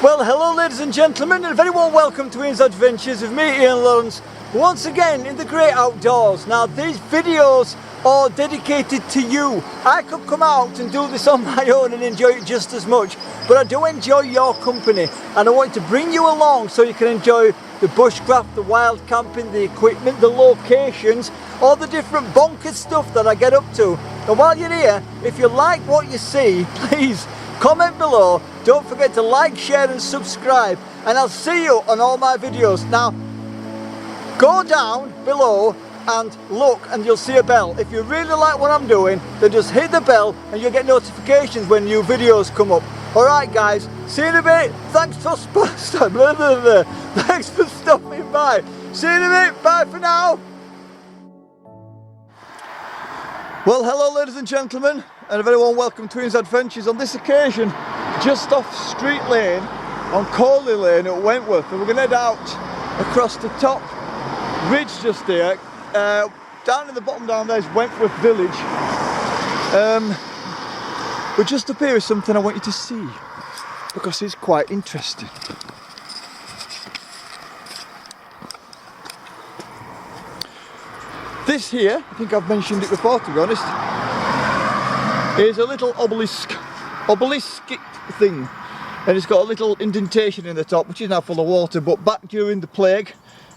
Well, hello ladies and gentlemen, and a very warm welcome to Ian's Adventures with me, Ian Lawrence, once again in the great outdoors. Now these videos are dedicated to you. I could come out and do this on my own and enjoy it just as much, but I do enjoy your company and I want to bring you along so you can enjoy the bushcraft, the wild camping, the equipment, the locations, all the different bonkers stuff that I get up to. And while you're here, if you like what you see, please comment below. Don't forget to like, share and subscribe, and I'll see you on all my videos. Now go down below and look and you'll see a bell. If you really like what I'm doing, then just hit the bell and you'll get notifications when new videos come up. Alright guys, see you in a bit. Thanks for thanks for stopping by. See you in a bit. Bye for now. Well, hello ladies and gentlemen, and a very warm welcome to Ian's Adventures. On this occasion, just off Street Lane on Coley Lane at Wentworth, and we're going to head out across the top ridge just here. Down in the bottom down there is Wentworth Village. We're just up here with something I want you to see because it's quite interesting. This here, I think I've mentioned it before to be honest, is a little obelisk thing, and it's got a little indentation in the top which is now full of water. But back during the plague,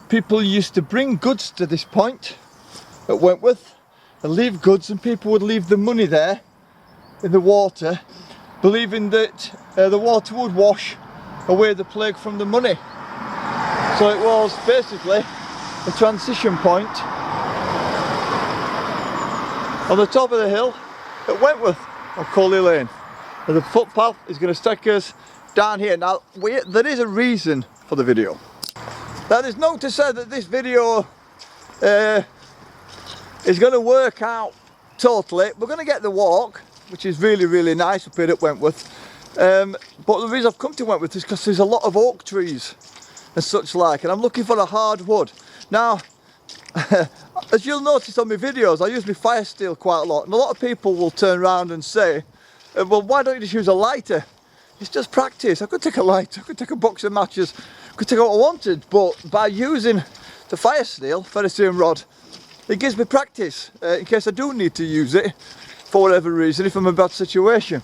people used to bring goods to this point at Wentworth and leave goods, and people would leave the money there in the water, believing that the water would wash away the plague from the money. So it was basically a transition point on the top of the hill at Wentworth on Coley Lane. And the footpath is going to take us down here. Now there is a reason for the video. Now there's no to say that this video is going to work out totally. We're going to get the walk, which is really nice up here at Wentworth. But the reason I've come to Wentworth is because there's a lot of oak trees and such like, and I'm looking for a hard wood. Now as you'll notice on my videos, I use my fire steel quite a lot, and a lot of people will turn around and say, well, why don't you just use a lighter? It's just practice. I could take a lighter, I could take a box of matches, I could take what I wanted, but by using the fire steel, ferrocerium rod, it gives me practice in case I do need to use it for whatever reason, if I'm in a bad situation.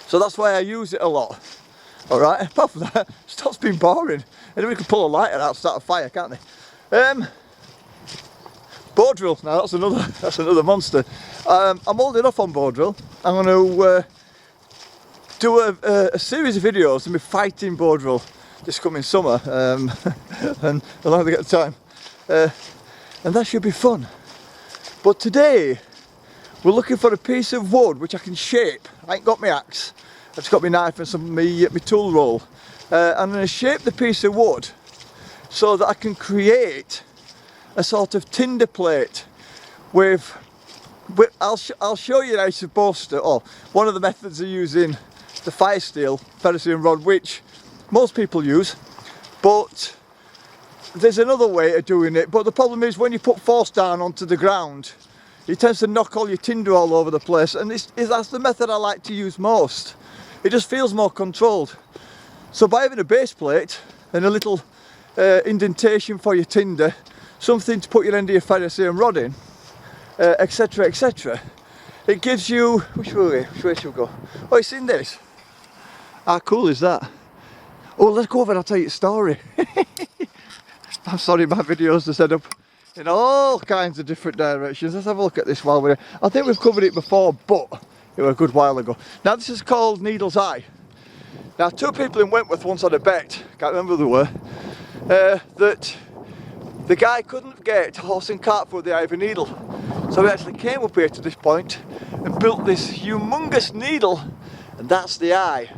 So that's why I use it a lot. Alright, apart from that, it stops being boring. Anybody can pull a lighter out and start a fire, can't they? Bow drill, now that's another monster. I'm holding off on bow drill. I'm going to do a series of videos of me fighting bow drill this coming summer, and as long as I get the time, and that should be fun. But today we're looking for a piece of wood which I can shape. I ain't got my axe, I've just got my knife and some my tool roll. I'm going to shape the piece of wood so that I can create a sort of tinder plate with I'll show you how you're supposed to, or one of the methods of using the fire steel ferrocerium rod, which most people use, but there's another way of doing it. But the problem is when you put force down onto the ground, it tends to knock all your tinder all over the place, and that's the method I like to use most. It just feels more controlled. So by having a base plate and a little indentation for your tinder, something to put your end of your ferrocerium rod in, etc, etc, it gives you, which way should we go? Oh, it's in this. How cool is that? Oh, let's go over and I'll tell you a story. I'm sorry, my videos are set up in all kinds of different directions. Let's have a look at this while we're here. I think we've covered it before, but it was a good while ago. Now this is called Needle's Eye. Now two people in Wentworth once had a bet, can't remember who they were, that the guy couldn't get a horse and cart through the eye of a needle. So he actually came up here to this point and built this humongous needle, and that's the eye.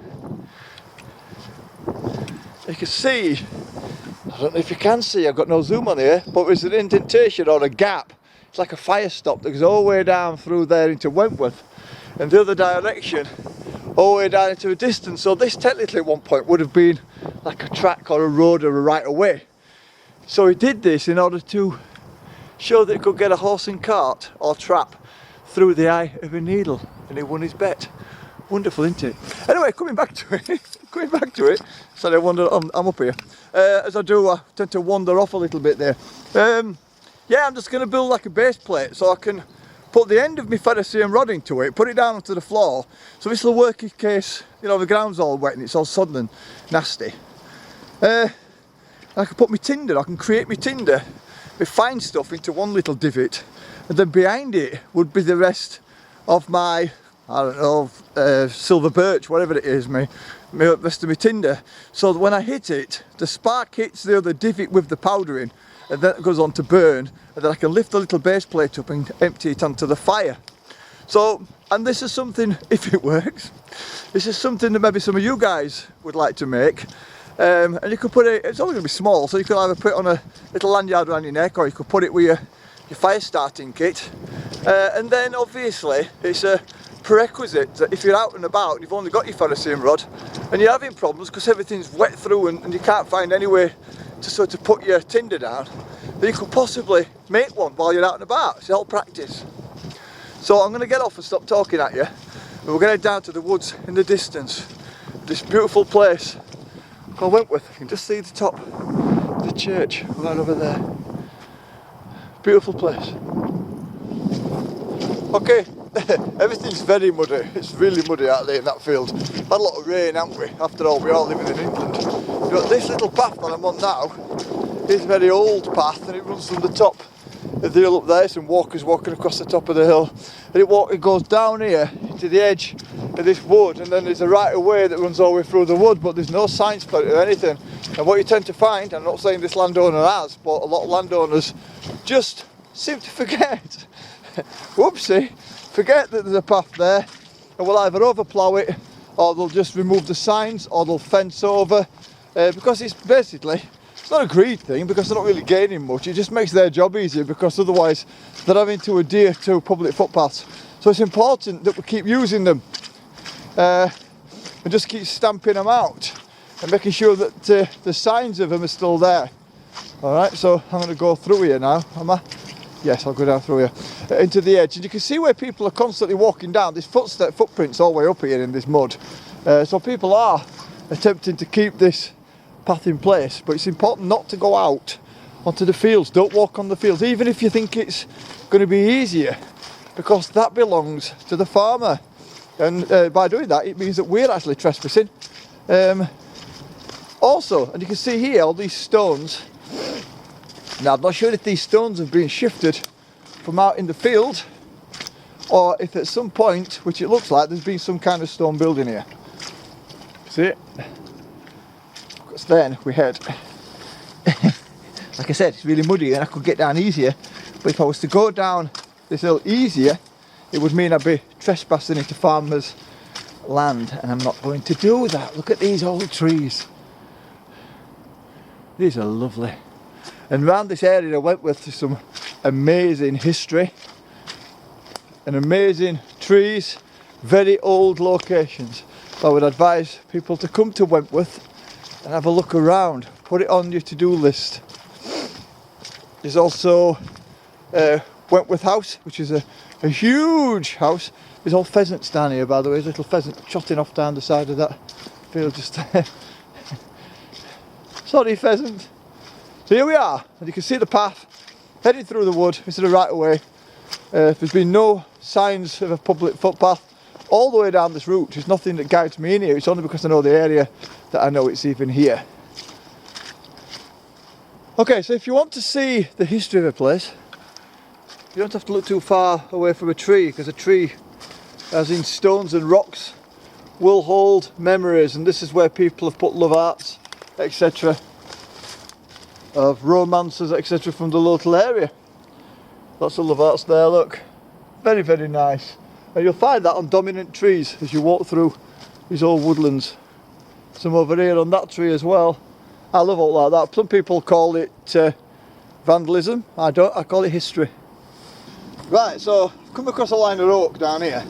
You can see, I don't know if you can see, I've got no zoom on here, but there's an indentation or a gap. It's like a fire stop that goes all the way down through there into Wentworth, and the other direction all the way down into a distance. So this technically at one point would have been like a track or a road or a right of way. So he did this in order to show that he could get a horse and cart or trap through the eye of a needle, and he won his bet. Wonderful, isn't it? Anyway, coming back to it, going back to it. Sorry, I'm up here. As I do, I tend to wander off a little bit there. Yeah, I'm just going to build like a base plate so I can put the end of my ferrocerium rod into it, put it down onto the floor. So this will work in case, you know, the ground's all wet and it's all sodden and nasty. I can put my tinder, I can create my tinder with fine stuff into one little divot, and then behind it would be the rest of my, I don't know, silver birch, whatever it is, my rest of my tinder. So that when I hit it, the spark hits the other divot with the powder in, and then it goes on to burn, and then I can lift the little base plate up and empty it onto the fire. So, and this is something, if it works, this is something that maybe some of you guys would like to make. And you could put it, it's only going to be small, so you could either put it on a little lanyard around your neck, or you could put it with your fire starting kit. And then obviously it's a prerequisite that if you're out and about and you've only got your ferrocerium rod and you're having problems because everything's wet through and you can't find any way to sort of put your tinder down, then you could possibly make one while you're out and about. It's all practice. So I'm going to get off and stop talking at you, and we're going to head down to the woods in the distance. This beautiful place called Wentworth. You can just see the top of the church right over there. Beautiful place. Okay, everything's very muddy. It's really muddy out there in that field. Had a lot of rain, haven't we? After all, we're all living in England. But this little path that I'm on now is a very old path, and it runs from the top of the hill up there. Some walkers walking across the top of the hill, and it goes down here to the edge of this wood, and then there's a right of way that runs all the way through the wood, but there's no signs for it or anything. And what you tend to find, I'm not saying this landowner has, but a lot of landowners just seem to forget. Whoopsie, forget that there's a path there, and will either overplow it, or they'll just remove the signs, or they'll fence over, because it's basically, it's not a greed thing, because they're not really gaining much. It just makes their job easier, because otherwise they're having to adhere to public footpaths. So it's important that we keep using them, and just keep stamping them out and making sure that the signs of them are still there. Alright, so I'm going to go through here now, am I? Yes, I'll go down through here into the edge, and you can see where people are constantly walking down. There's footprints all the way up here in this mud, so people are attempting to keep this path in place, but it's important not to go out onto the fields. Don't walk on the fields, even if you think it's going to be easier, because that belongs to the farmer, and by doing that it means that we're actually trespassing. Also, and you can see here all these stones. Now I'm not sure if these stones have been shifted from out in the field, or if at some point, which it looks like, there's been some kind of stone building here. See it? Because then we head, like I said, it's really muddy and I could get down easier, but if I was to go down this hill easier, it would mean I'd be trespassing into farmers' land, and I'm not going to do that. Look at these old trees. These are lovely. And around this area I went with some amazing history and amazing trees, very old locations. I would advise people to come to Wentworth and have a look around, put it on your to-do list. There's also Wentworth House, which is a huge house. There's all pheasants down here, by the way. There's a little pheasant trotting off down the side of that field just there. Sorry, pheasant. So here we are, and you can see the path heading through the wood. It's the right of way. There's been no signs of a public footpath all the way down this route. There's nothing that guides me in here. It's only because I know the area that I know it's even here. Okay, so if you want to see the history of a place, you don't have to look too far away from a tree, because a tree, as in stones and rocks, will hold memories, and this is where people have put love arts, etc., of romances, etc., from the local area. Lots of love arts there, look. Very, very nice. And you'll find that on dominant trees as you walk through these old woodlands. Some over here on that tree as well. I love all like that. Some people call it vandalism. I don't. I call it history. Right, so I've come across a line of oak down here,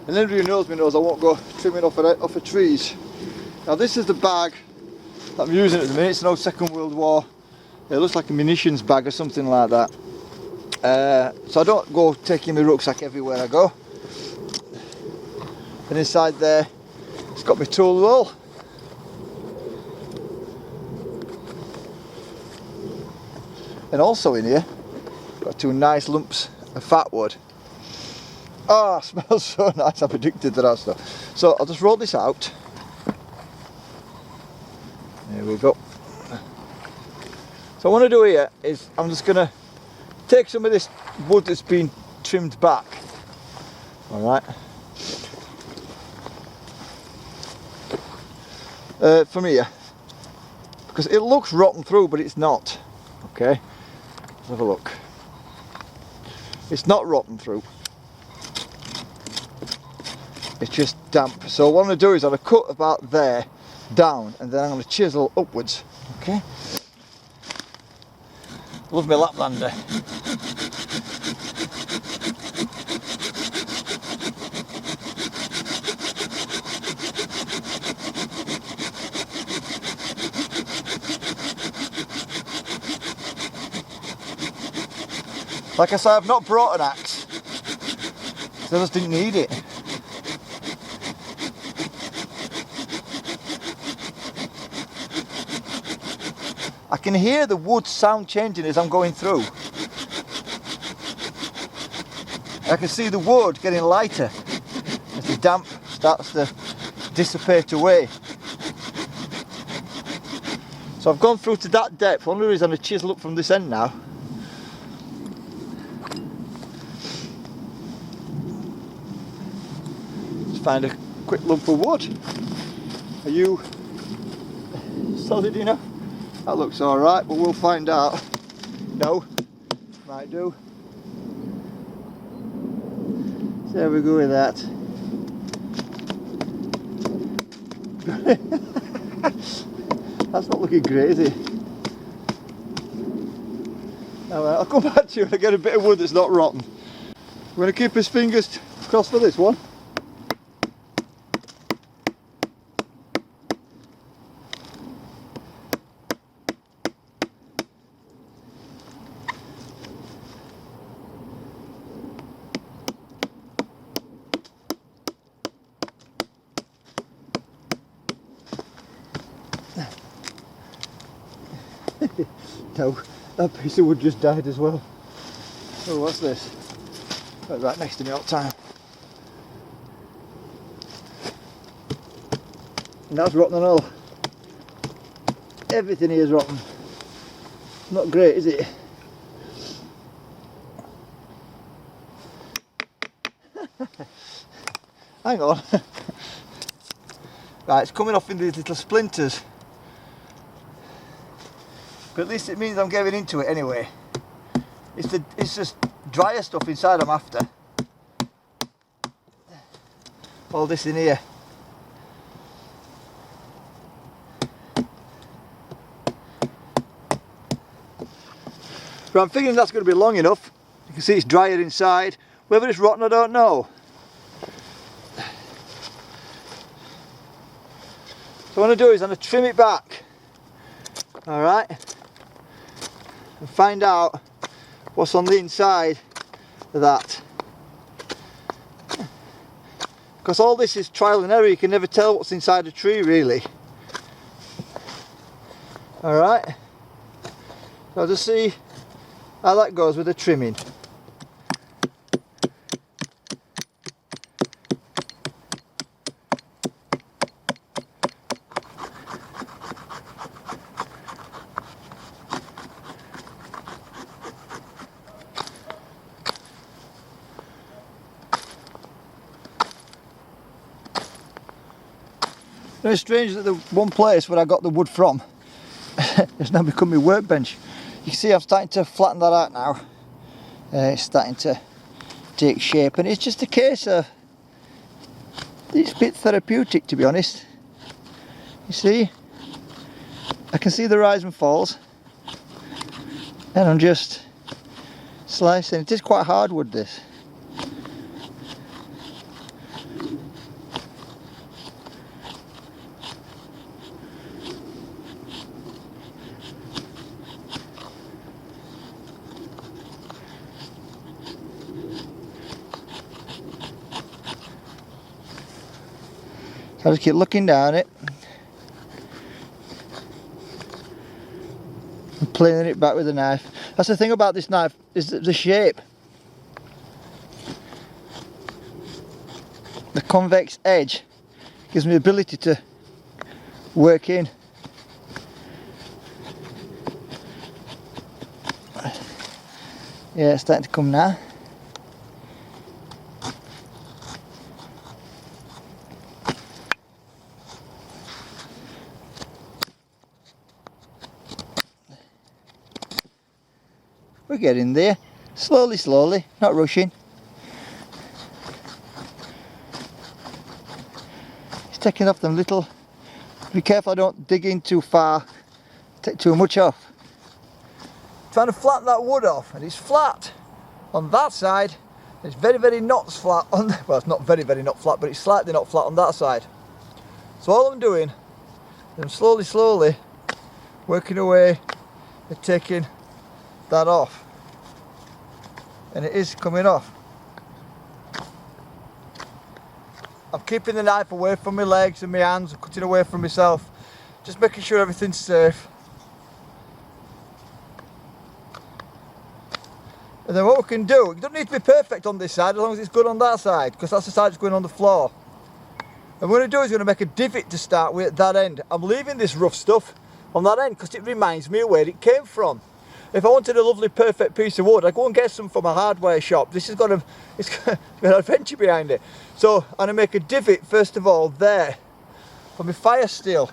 and anybody who knows me knows I won't go trimming off of trees. Now this is the bag that I'm using at the minute. It's an old Second World War. It looks like a munitions bag or something like that. So I don't go taking my rucksack everywhere I go. And inside there, it's got my tool roll. And also in here, got 2 nice lumps of fat wood. Oh, it smells so nice. I'm addicted to that stuff. So I'll just roll this out. There we go. So what I want to do here is I'm just going to take some of this wood that's been trimmed back. Alright. From here. Because it looks rotten through, but it's not. Okay. Let's have a look. It's not rotten through. It's just damp. So what I'm going to do is I'm going to cut about there down, and then I'm going to chisel upwards. Okay. Love my Laplander. Like I say, I've not brought an axe, so I just didn't need it. I can hear the wood sound changing as I'm going through. I can see the wood getting lighter as the damp starts to dissipate away. So I've gone through to that depth. One of the reasons I'm going to chisel up from this end now. Let's find a quick lump of wood. Are you solid enough? That looks alright, but we'll find out. No, might do. So there we go with that. That's not looking crazy. Alright, I'll come back to you when I get a bit of wood that's not rotten. We're going to keep his fingers crossed for this one. No, that piece of wood just died as well. Oh, what's this? Right next to me all the time. And that's rotten and all. Everything here is rotten. Not great, is it? Hang on. Right, it's coming off in these little splinters. But at least it means I'm getting into it anyway. It's just drier stuff inside I'm after. All this in here. But I'm thinking that's going to be long enough. You can see it's drier inside. Whether it's rotten I don't know. So what I'm going to do is I'm going to trim it back. Alright. And find out what's on the inside of that. Because all this is trial and error, you can never tell what's inside a tree really. Alright. So I'll just see how that goes with the trimming. It's strange that the one place where I got the wood from has now become my workbench. You can see I'm starting to flatten that out now. It's starting to take shape, and it's just a case of it's a bit therapeutic, to be honest. You see, I can see the rise and falls, and I'm just slicing. It is quite hard wood, this. So I just keep looking down it and planing it back with a knife. That's the thing about this knife, is the shape. The convex edge gives me the ability to work in. Yeah, it's starting to come now. We're getting there, slowly, slowly, not rushing. It's taking off them little, be careful I don't dig in too far, take too much off. Trying to flatten that wood off, and it's flat on that side. It's very, very not flat on, well, it's not very, very not flat, but it's slightly not flat on that side. So all I'm doing is I'm slowly, slowly working away at taking that off, and it is coming off. I'm keeping the knife away from my legs and my hands, I'm cutting away from myself, just making sure everything's safe. And then what we can do, it doesn't need to be perfect on this side as long as it's good on that side, because that's the side that's going on the floor. And what we're going to do is we're going to make a divot to start with at that end. I'm leaving this rough stuff on that end because it reminds me of where it came from. If I wanted a lovely perfect piece of wood, I'd go and get some from a hardware shop. This has got it's got an adventure behind it. So I'm going to make a divot first of all there for my fire steel.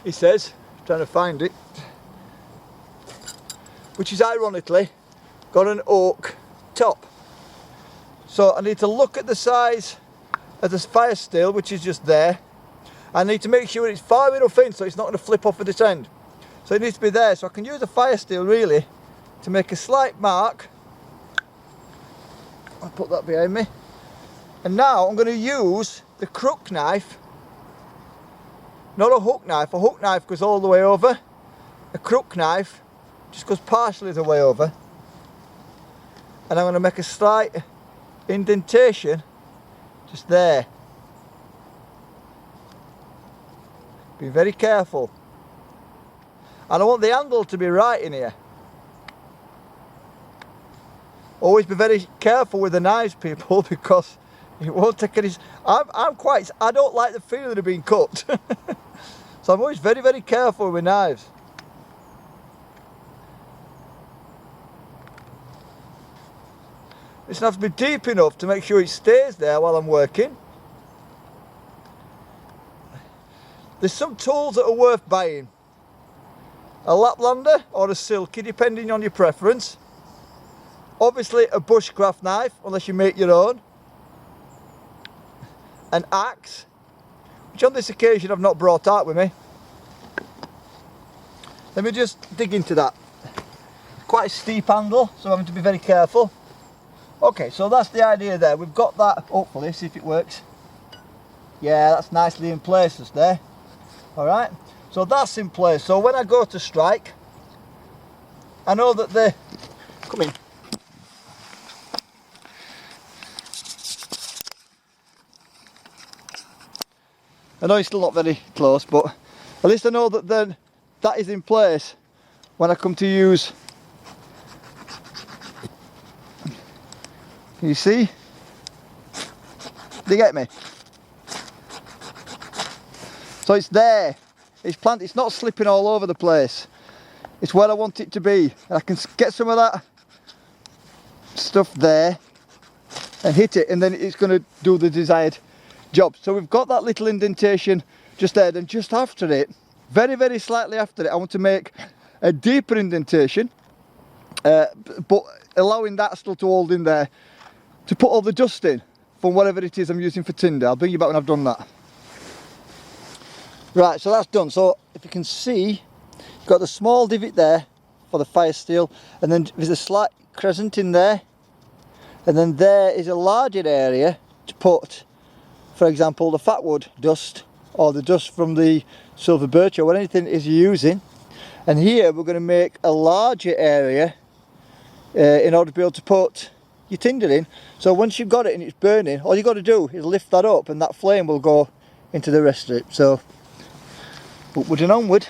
He says, trying to find it, which is ironically got an oak top. So I need to look at the size of this fire steel, which is just there. I need to make sure it's far enough in so it's not going to flip off at this end. So it needs to be there, so I can use the fire steel really to make a slight mark. I'll put that behind me. And now I'm going to use the crook knife, not a hook knife. A hook knife goes all the way over. A crook knife just goes partially the way over. And I'm going to make a slight indentation just there. Be very careful. And I want the angle to be right in here. Always be very careful with the knives, people, because it won't take any... I don't like the feeling of being cut. So I'm always very, very careful with knives. This has to be deep enough to make sure it stays there while I'm working. There's some tools that are worth buying. A Laplander or a Silky, depending on your preference. Obviously a bushcraft knife, unless you make your own. An axe, which on this occasion I've not brought out with me. Let me just dig into that. Quite a steep angle, so I'm having to be very careful. Okay, so that's the idea there. We've got that, hopefully, see if it works. Yeah, that's nicely in place just there. Alright, so that's in place. So when I go to strike, I know that they... Come in. I know it's still not very close, but at least I know that then that is in place when I come to use. Can you see? Do you get me? So it's there, it's planted, it's not slipping all over the place. It's where I want it to be. And I can get some of that stuff there and hit it, and then it's going to do the desired job. So we've got that little indentation just there. Then just after it, very, very slightly after it, I want to make a deeper indentation, but allowing that still to hold in there to put all the dust in from whatever it is I'm using for tinder. I'll bring you back when I've done that. Right, so that's done. So if you can see, you've got the small divot there for the fire steel, and then there's a slight crescent in there, and then there is a larger area to put, for example, the fatwood dust or the dust from the silver birch or what anything is you're using. And here we're going to make a larger area in order to be able to put your tinder in. So once you've got it and it's burning, all you've got to do is lift that up and that flame will go into the rest of it. So upward and onward.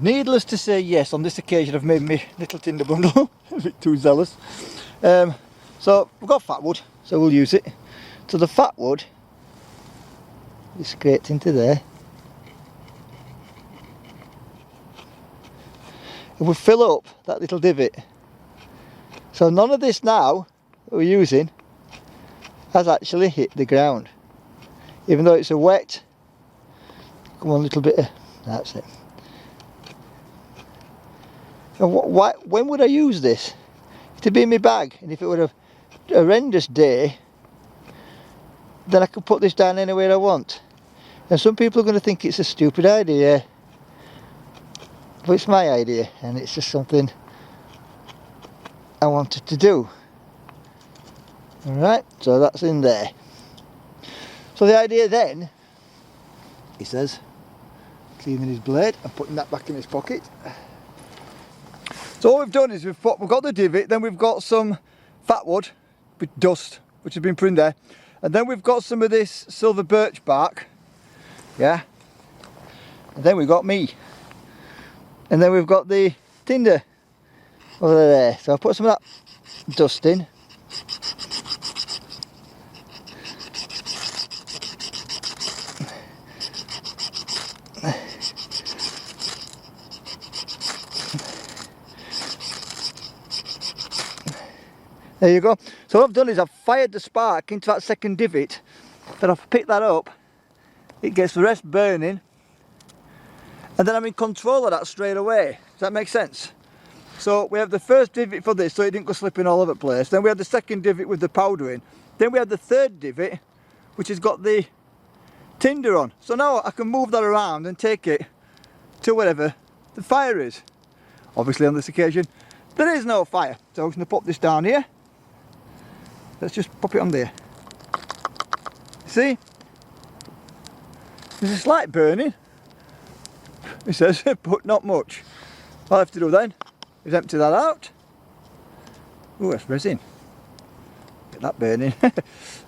needless to say, yes, on this occasion I've made my little tinder bundle a bit too zealous. So we've got fat wood, so we'll use it. So the fat wood is scraped into there. And we fill up that little divot. So none of this now that we're using has actually hit the ground. Even though it's a wet, come on, a little bit of, that's it. And when would I use this? To be in my bag, and if it were a horrendous day, then I could put this down anywhere I want. And some people are going to think it's a stupid idea, but it's my idea, and it's just something I wanted to do. Alright, so that's in there. So the idea then, he says, cleaning his blade and putting that back in his pocket. So what we've done is we've got the divot, then we've got some fat wood with dust, which has been put in there, and then we've got some of this silver birch bark, yeah, and then we've got me, and then we've got the tinder over there. So I'll put some of that dust in. There you go. So what I've done is I've fired the spark into that second divot, then I've picked that up, it gets the rest burning, and then I'm in control of that straight away. Does that make sense? So we have the first divot for this so it didn't go slipping all over the place, then we had the second divot with the powder in, then we had the third divot which has got the tinder on. So now I can move that around and take it to wherever the fire is. Obviously on this occasion there is no fire, so I'm going to pop this down here. Let's just pop it on there. See? There's a slight burning, it says, but not much. All I have to do then is empty that out. Oh, that's resin. Get that burning.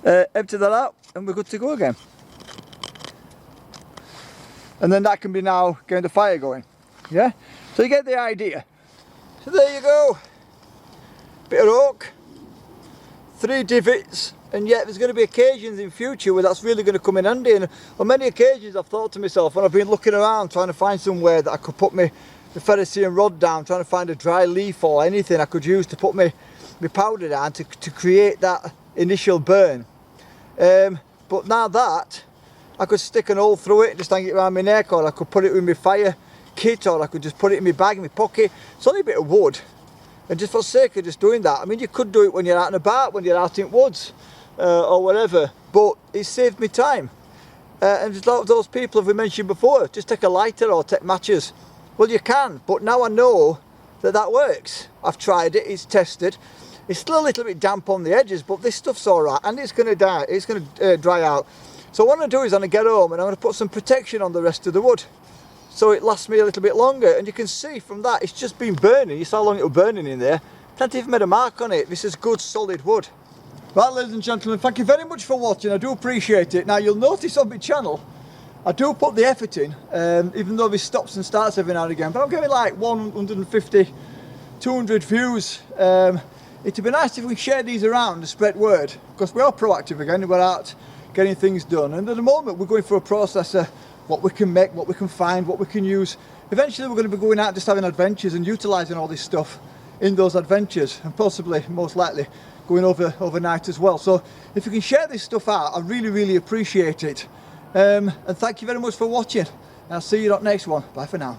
Empty that out and we're good to go again. And then that can be now getting the fire going. Yeah? So you get the idea. So there you go. Bit of oak. 3 divots, and yet there's going to be occasions in future where that's really going to come in handy. And on many occasions I've thought to myself, when I've been looking around trying to find somewhere that I could put my ferrocerium rod down, trying to find a dry leaf or anything I could use to put my powder down to create that initial burn. But now that, I could stick an hole through it and just hang it around my neck, or I could put it in my fire kit, or I could just put it in my bag, in my pocket. It's only a bit of wood. And just for the sake of just doing that, I mean, you could do it when you're out and about, when you're out in woods or whatever, but it saved me time. And just like those people we mentioned before, just take a lighter or take matches. Well, you can, but now I know that that works. I've tried it, it's tested. It's still a little bit damp on the edges, but this stuff's all right, and it's going to die. It's going to dry out. So what I'm going to do is I'm going to get home and I'm going to put some protection on the rest of the wood, so it lasts me a little bit longer. And you can see from that it's just been burning. You saw how long it was burning in there. Can't even made a mark on it. This is good solid wood. Right, ladies and gentlemen, thank you very much for watching. I do appreciate it. Now you'll notice on my channel I do put the effort in, even though this stops and starts every now and again, but I'm getting like 150, 200 views. It'd be nice if we share these around and spread word, because we are proactive again, we're out getting things done, and at the moment we're going through a process of what we can make, what we can find, what we can use. Eventually we're going to be going out just having adventures and utilising all this stuff in those adventures, and possibly, most likely, going overnight as well. So if you can share this stuff out, I really appreciate it. And thank you very much for watching. I'll see you on the next one. Bye for now.